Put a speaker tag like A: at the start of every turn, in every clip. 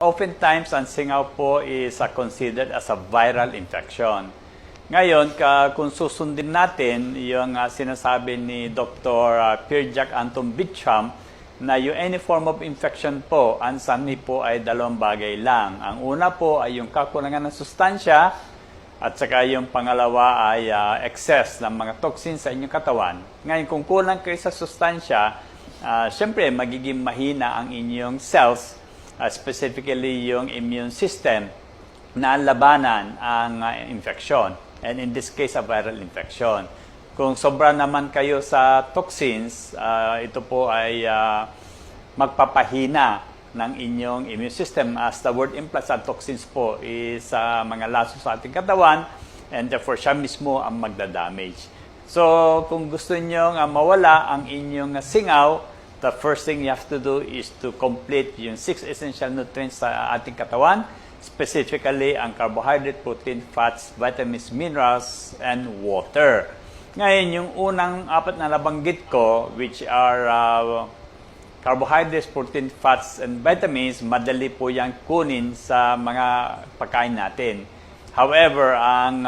A: Oftentimes, ang singaw po is considered as a viral infection. Ngayon, kung susundin natin yung sinasabi ni Dr. Pierre-Jacques Anton Bicham na yung any form of infection po, ang sanhi po ay dalawang bagay lang. Ang una po ay yung kakulangan ng sustansya at saka yung pangalawa ay excess ng mga toxins sa inyong katawan. Ngayon, kung kulang kayo sa sustansya, syempre magiging mahina ang inyong cells, specifically yung immune system na labanan ang infection. And in this case, a viral infection. Kung sobra naman kayo sa toxins, ito po ay magpapahina ng inyong immune system. As the word implies, toxins po is mga laso sa ating katawan and therefore siya mismo ang magdadamage. So kung gusto nyo mawala ang inyong singaw, the first thing you have to do is to complete yung 6 essential nutrients sa ating katawan, specifically ang carbohydrate, protein, fats, vitamins, minerals, and water. Ngayon, yung unang 4 na nabanggit ko, which are carbohydrates, protein, fats, and vitamins, madali po yung kunin sa mga pagkain natin. However, ang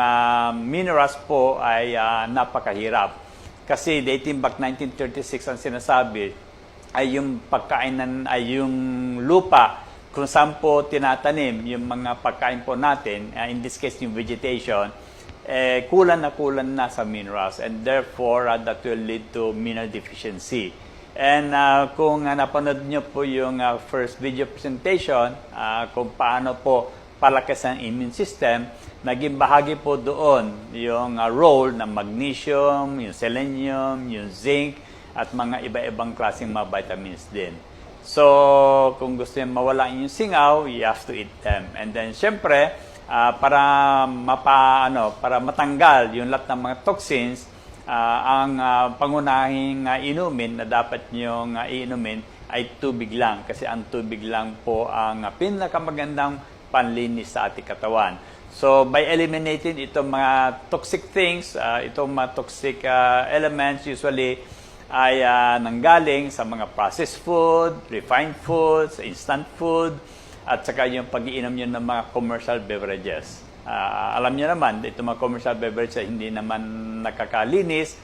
A: minerals po ay napakahirap. Kasi dating back 1936 ang sinasabi ay yung pagkainan ay yung lupa kung saan po tinatanim yung mga pagkain po natin, in this case yung vegetation, kulang na sa minerals and therefore that will lead to mineral deficiency. And kung napanood nyo po yung first video presentation, kung paano po palakas ang immune system, naging bahagi po doon yung role ng magnesium, yung selenium, yung zinc, at mga iba-ibang klaseng mga vitamins din. So, kung gusto nyo mawala yung singaw, you have to eat them. And then, syempre, para matanggal yung lahat ng mga toxins, ang pangunahing inumin na dapat nyong iinumin ay tubig lang. Kasi ang tubig lang po ang pinakamagandang panlinis sa ating katawan. So, by eliminating itong mga toxic things, itong mga toxic elements, usually, ay nanggaling sa mga processed food, refined foods, instant food, at saka yung pag-iinom nyo ng mga commercial beverages. Alam nyo naman, itong mga commercial beverages hindi naman nakakalinis,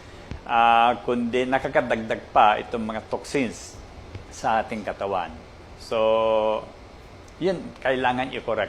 A: kundi nakakadagdag pa itong mga toxins sa ating katawan. So, yun, kailangan i-correct.